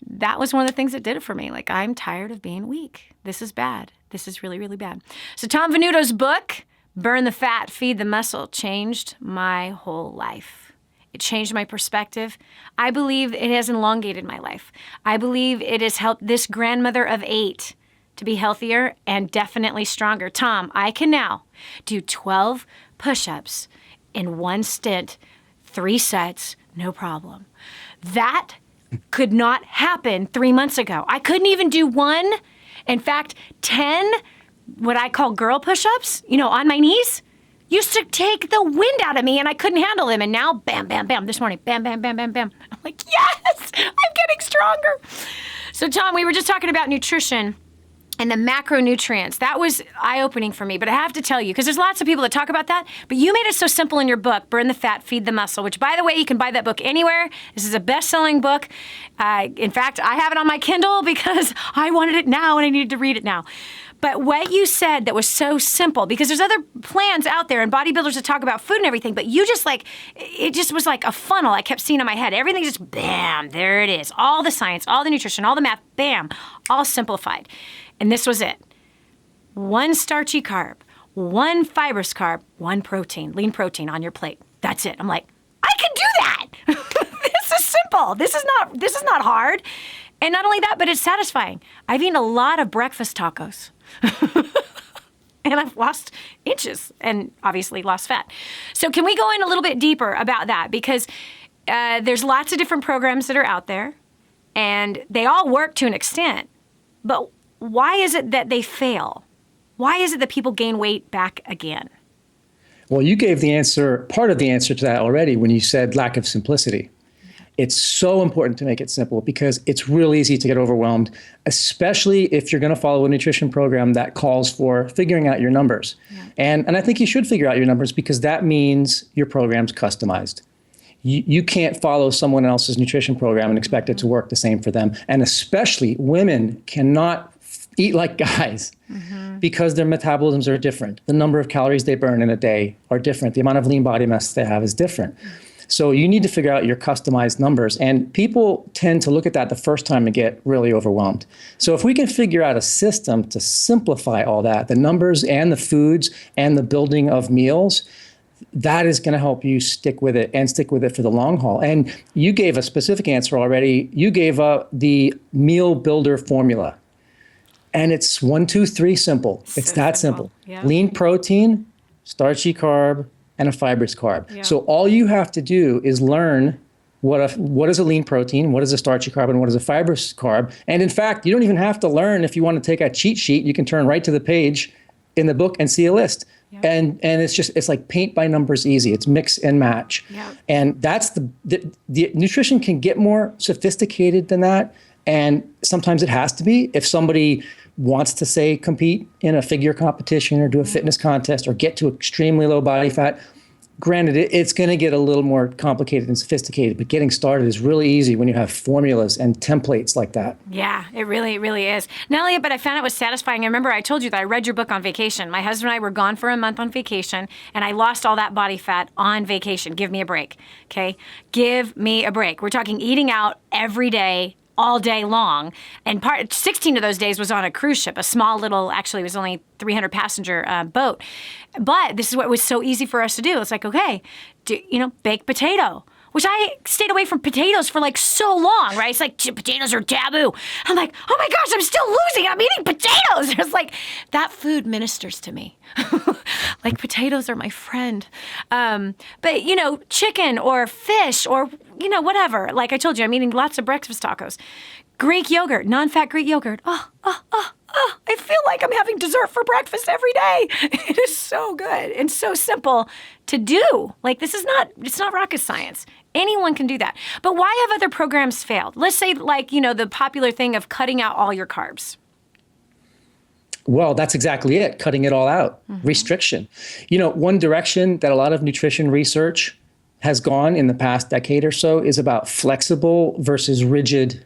That was one of the things that did it for me. Like, I'm tired of being weak. This is bad. This is really, really bad. So Tom Venuto's book, Burn the Fat, Feed the Muscle, changed my whole life. It changed my perspective. I believe it has elongated my life. I believe it has helped this grandmother of 8 to be healthier and definitely stronger. Tom, I can now do 12 push-ups in one stint, 3 sets, no problem. That could not happen 3 months ago. I couldn't even do one. In fact, 10 what I call girl push-ups, on my knees, used to take the wind out of me and I couldn't handle them. And now, bam, bam, bam, this morning, bam, bam, bam, bam, bam. I'm like, yes, I'm getting stronger. So Tom, we were just talking about nutrition and the macronutrients. That was eye-opening for me. But I have to tell you, because there's lots of people that talk about that, but you made it so simple in your book, Burn the Fat, Feed the Muscle, which, by the way, you can buy that book anywhere. This is a best-selling book. In fact, I have it on my Kindle because I wanted it now and I needed to read it now. But what you said that was so simple, because there's other plans out there and bodybuilders that talk about food and everything, but you just it just was like a funnel I kept seeing in my head. Everything just, bam, there it is. All the science, all the nutrition, all the math, bam, all simplified. And this was it. 1 starchy carb, 1 fibrous carb, 1 protein, lean protein on your plate. That's it. I'm like, I can do that. This is simple. This is not hard. And not only that, but it's satisfying. I've eaten a lot of breakfast tacos. And I've lost inches and obviously lost fat. So can we go in a little bit deeper about that? Because there's lots of different programs that are out there and they all work to an extent. But why is it that they fail? Why is it that people gain weight back again? Well, you gave part of the answer to that already when you said lack of simplicity. It's so important to make it simple because it's real easy to get overwhelmed, especially if you're going to follow a nutrition program that calls for figuring out your numbers. Yeah. And I think you should figure out your numbers because that means your program's customized. You can't follow someone else's nutrition program and expect it to work the same for them. And especially women cannot eat like guys because their metabolisms are different. The number of calories they burn in a day are different. The amount of lean body mass they have is different. So you need to figure out your customized numbers. And people tend to look at that the first time and get really overwhelmed. So if we can figure out a system to simplify all that, the numbers and the foods and the building of meals, that is going to help you stick with it and stick with it for the long haul. And you gave a specific answer already. You gave the meal builder formula. And it's 1, 2, 3 simple. It's that simple. Yeah. Lean protein, starchy carb, and a fibrous carb. Yeah. So all you have to do is learn what is a lean protein, what is a starchy carb, and what is a fibrous carb. And in fact, you don't even have to learn if you want to take a cheat sheet. You can turn right to the page in the book and see a list. Yeah. And it's like paint by numbers easy. It's mix and match. Yeah. And that's the nutrition can get more sophisticated than that. And sometimes it has to be. If somebody wants to, say, compete in a figure competition or do a fitness contest or get to extremely low body fat, granted, it's going to get a little more complicated and sophisticated, but getting started is really easy when you have formulas and templates like that. Yeah, it really, really is. Not only, but I found it was satisfying. I remember I told you that I read your book on vacation. My husband and I were gone for a month on vacation, and I lost all that body fat on vacation. Give me a break, okay? Give me a break. We're talking eating out every day, all day long. And 16 of those days was on a cruise ship, a small little, actually it was only 300 passenger boat. But this is what was so easy for us to do. It's like, okay, baked potato, which I stayed away from potatoes for like so long, right? It's like potatoes are taboo. I'm like, oh my gosh, I'm still losing. I'm eating potatoes. It's like that food ministers to me. Like potatoes are my friend. But chicken or fish or, whatever. Like I told you, I'm eating lots of breakfast tacos. Greek yogurt, non-fat Greek yogurt. I feel like I'm having dessert for breakfast every day. It is so good and so simple to do. Like it's not rocket science. Anyone can do that. But why have other programs failed? Let's say the popular thing of cutting out all your carbs. Well, that's exactly it. Cutting it all out. Restriction. One direction that a lot of nutrition research has gone in the past decade or so is about flexible versus rigid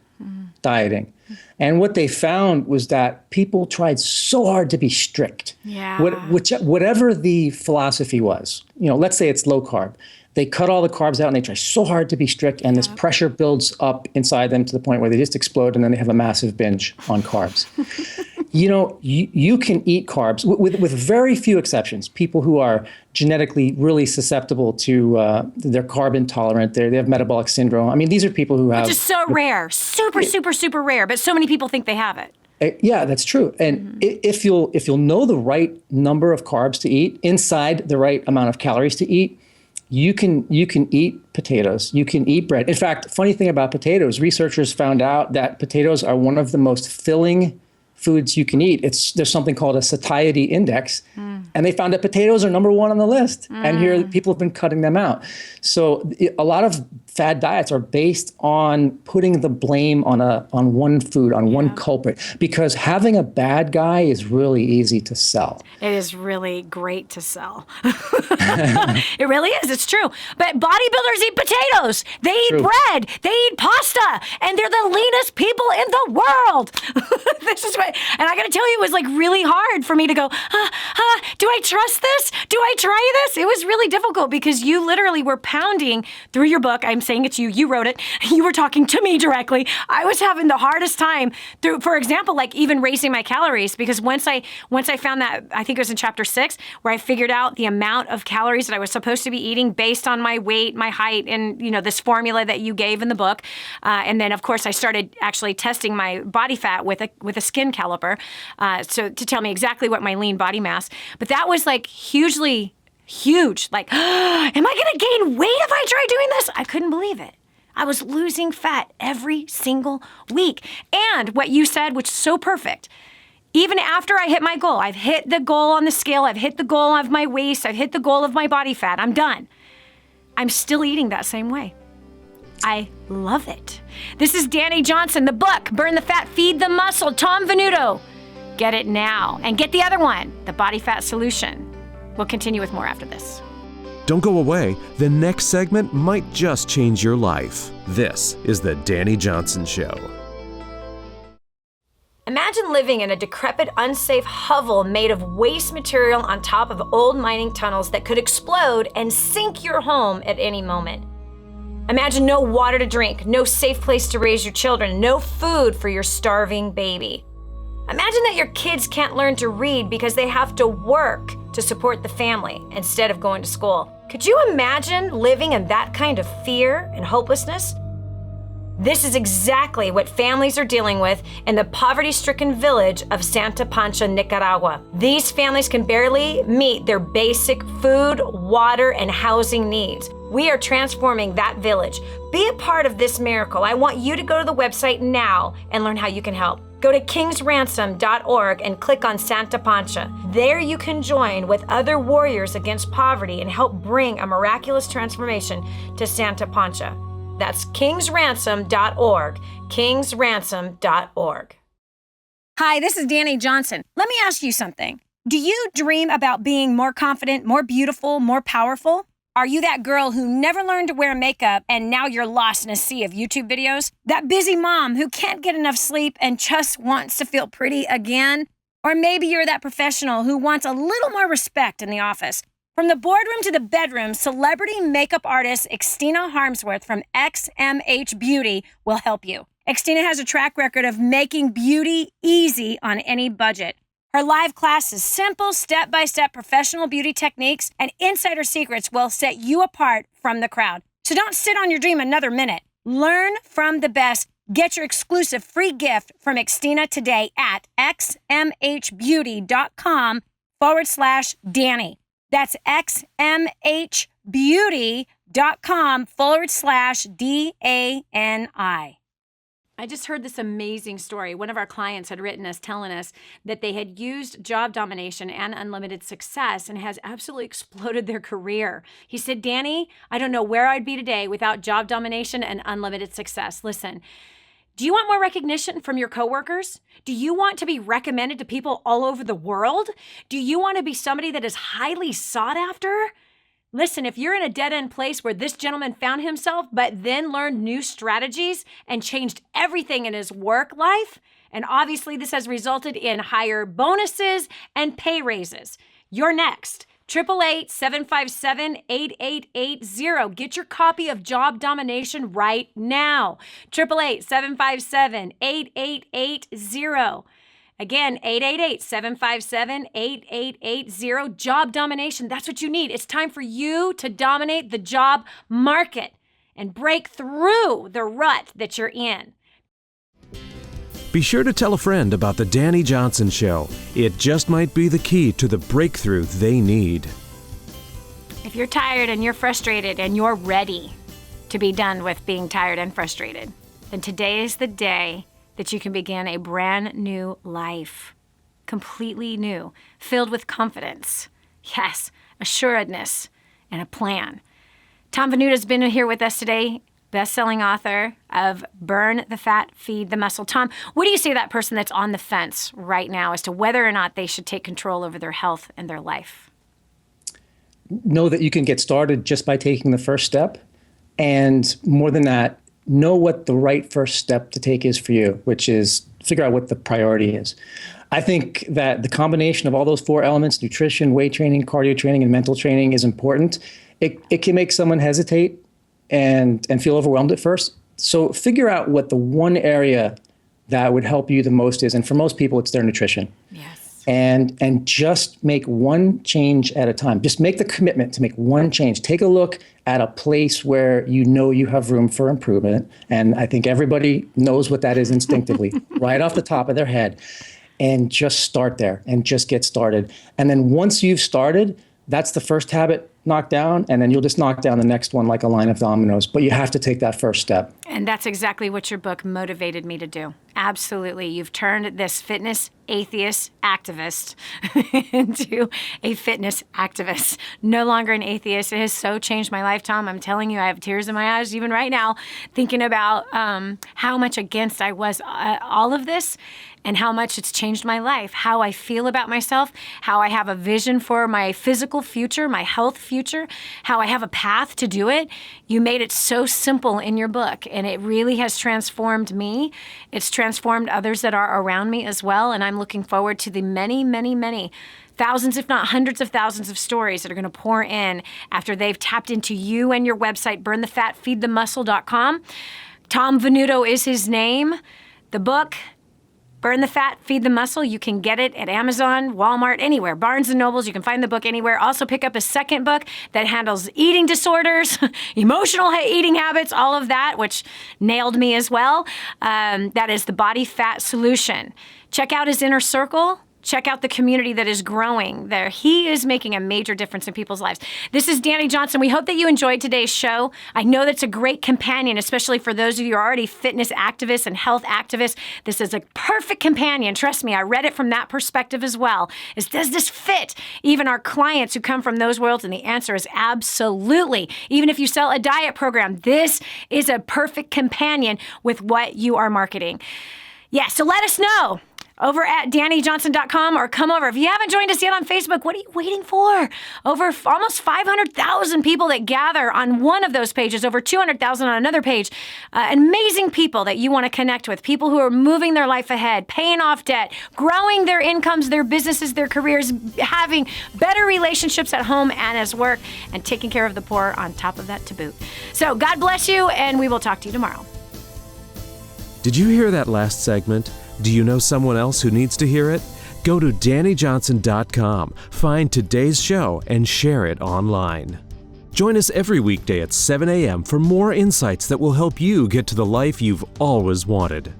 dieting. And what they found was that people tried so hard to be strict. Yeah. Whatever the philosophy was, let's say it's low carb. They cut all the carbs out and they try so hard to be strict, and this pressure builds up inside them to the point where they just explode, and then they have a massive binge on carbs. You can eat carbs with very few exceptions. People who are genetically really susceptible to they're carb intolerant, they have metabolic syndrome. I mean, these are people who have... Which is so rare, super rare, but so many people think they have it. Yeah, that's true. And if you'll know the right number of carbs to eat inside the right amount of calories to eat, you can eat potatoes, you can eat bread. In fact, funny thing about potatoes, researchers found out that potatoes are one of the most filling foods you can eat. There's something called a satiety index, and they found that potatoes are number one on the list. And here people have been cutting them out. So a lot of fad diets are based on putting the blame on one food, on one culprit, because having a bad guy is really easy to sell. It is really great to sell. It really is. It's true. But bodybuilders eat potatoes. They eat bread. They eat pasta. And they're the leanest people in the world. This is what, and I got to tell you, it was like really hard for me to go, do I trust this? Do I try this? It was really difficult because you literally were pounding through your book. I'm saying it's you. You wrote it. You were talking to me directly. I was having the hardest time through, for example, like even raising my calories, because once I found that, I think it was in chapter 6, where I figured out the amount of calories that I was supposed to be eating based on my weight, my height, and this formula that you gave in the book. And then of course I started actually testing my body fat with a skin caliper, so to tell me exactly what my lean body mass. But that was like hugely huge. Like, am I going to gain weight if I try doing this? I couldn't believe it. I was losing fat every single week. And what you said, which is so perfect, even after I hit my goal, I've hit the goal on the scale, I've hit the goal of my waist, I've hit the goal of my body fat, I'm done. I'm still eating that same way. I love it. This is Dani Johnson, the book, Burn the Fat, Feed the Muscle, Tom Venuto. Get it now. And get the other one, The Body Fat Solution. We'll continue with more after this. Don't go away. The next segment might just change your life. This is the Dani Johnson Show. Imagine living in a decrepit, unsafe hovel made of waste material on top of old mining tunnels that could explode and sink your home at any moment. Imagine no water to drink, no safe place to raise your children, no food for your starving baby. Imagine that your kids can't learn to read because they have to work to support the family instead of going to school. Could you imagine living in that kind of fear and hopelessness? This is exactly what families are dealing with in the poverty-stricken village of Santa Pancha, Nicaragua. These families can barely meet their basic food, water, and housing needs. We are transforming that village. Be a part of this miracle. I want you to go to the website now and learn how you can help. Go to kingsransom.org and click on Santa Pancha. There you can join with other warriors against poverty and help bring a miraculous transformation to Santa Pancha. That's kingsransom.org, kingsransom.org. Hi, this is Dani Johnson. Let me ask you something. Do you dream about being more confident, more beautiful, more powerful? Are you that girl who never learned to wear makeup and now you're lost in a sea of YouTube videos? That busy mom who can't get enough sleep and just wants to feel pretty again? Or maybe you're that professional who wants a little more respect in the office. From the boardroom to the bedroom, celebrity makeup artist Xtina Harmsworth from XMH Beauty will help you. Xtina has a track record of making beauty easy on any budget. Her live classes, simple step-by-step professional beauty techniques and insider secrets will set you apart from the crowd. So don't sit on your dream another minute. Learn from the best. Get your exclusive free gift from Xtina today at xmhbeauty.com/Dani. That's xmhbeauty.com/DANI. I just heard this amazing story. One of our clients had written us telling us that they had used job domination and unlimited success and has absolutely exploded their career. He said, Dani, I don't know where I'd be today without job domination and unlimited success. Listen, Do you want more recognition from your coworkers? Do you want to be recommended to people all over the world? Do you want to be somebody that is highly sought after? Listen, if you're in a dead-end place where this gentleman found himself, but then learned new strategies and changed everything in his work life, and obviously this has resulted in higher bonuses and pay raises, you're next. 888-757-8880. Get your copy of Job Domination right now. 888-757-8880. Again, 888-757-8880. Job Domination. That's what you need. It's time for you to dominate the job market and break through the rut that you're in. Be sure to tell a friend about the Dani Johnson Show. It just might be the key to the breakthrough they need. If you're tired and you're frustrated and you're ready to be done with being tired and frustrated, then today is the day that you can begin a brand new life. Completely new, filled with confidence. Yes, assuredness, and a plan. Tom Venuto has been here with us today. Best-selling author of Burn the Fat, Feed the Muscle. Tom, what do you say to that person that's on the fence right now as to whether or not they should take control over their health and their life? Know that you can get started just by taking the first step. And more than that, know what the right first step to take is for you, which is figure out what the priority is. I think that the combination of all those 4 elements, nutrition, weight training, cardio training, and mental training is important. It can make someone hesitate and feel overwhelmed at first. So figure out what the one area that would help you the most is. And for most people, it's their nutrition. Yes. And just make one change at a time. Just make the commitment to make one change. Take a look at a place where you know you have room for improvement. And I think everybody knows what that is instinctively, right off the top of their head. And just start there and just get started. And then once you've started, that's the first habit knocked down, and then you'll just knock down the next one like a line of dominoes. But you have to take that first step. And that's exactly what your book motivated me to do. Absolutely. You've turned this fitness atheist activist into a fitness activist. No longer an atheist. It has so changed my life, Tom. I'm telling you, I have tears in my eyes even right now thinking about how much against I was all of this, and how much it's changed my life, how I feel about myself, how I have a vision for my physical future, my health future, how I have a path to do it. You made it so simple in your book, and it really has transformed me. It's transformed others that are around me as well, and I'm looking forward to the many, many, many thousands, if not hundreds of thousands of stories that are going to pour in after they've tapped into you and your website, burnthefatfeedthemuscle.com. Tom Venuto is his name. The book, Burn the Fat, Feed the Muscle. You can get it at Amazon, Walmart, anywhere. Barnes & Nobles, you can find the book anywhere. Also pick up a second book that handles eating disorders, emotional eating habits, all of that, which nailed me as well. That is The Body Fat Solution. Check out his inner circle. Check out the community that is growing there. He is making a major difference in people's lives. This is Dani Johnson. We hope that you enjoyed today's show. I know that's a great companion, especially for those of you who are already fitness activists and health activists. This is a perfect companion. Trust me, I read it from that perspective as well. Does this fit even our clients who come from those worlds? And the answer is absolutely. Even if you sell a diet program, this is a perfect companion with what you are marketing. Yeah, so let us know over at DaniJohnson.com, or come over. If you haven't joined us yet on Facebook, what are you waiting for? Over almost 500,000 people that gather on one of those pages, over 200,000 on another page. Amazing people that you want to connect with, people who are moving their life ahead, paying off debt, growing their incomes, their businesses, their careers, having better relationships at home and as work, and taking care of the poor on top of that to boot. So God bless you, and we will talk to you tomorrow. Did you hear that last segment? Do you know someone else who needs to hear it? Go to DaniJohnson.com, find today's show, and share it online. Join us every weekday at 7 a.m. for more insights that will help you get to the life you've always wanted.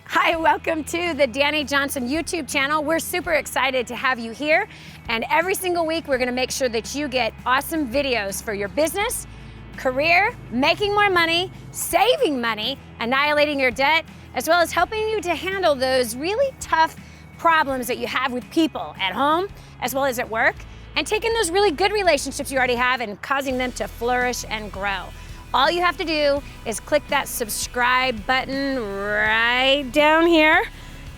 Hi, welcome to the Dani Johnson YouTube channel. We're super excited to have you here. And every single week, we're going to make sure that you get awesome videos for your business, career, making more money, saving money, annihilating your debt, as well as helping you to handle those really tough problems that you have with people at home as well as at work, and taking those really good relationships you already have and causing them to flourish and grow. All you have to do is click that subscribe button right down here.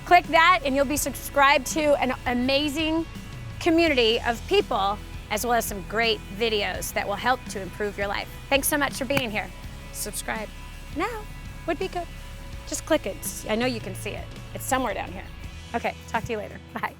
Click that and you'll be subscribed to an amazing community of people, as well as some great videos that will help to improve your life. Thanks so much for being here. Subscribe now would be good. Just click it. I know you can see it. It's somewhere down here. Okay, talk to you later. Bye.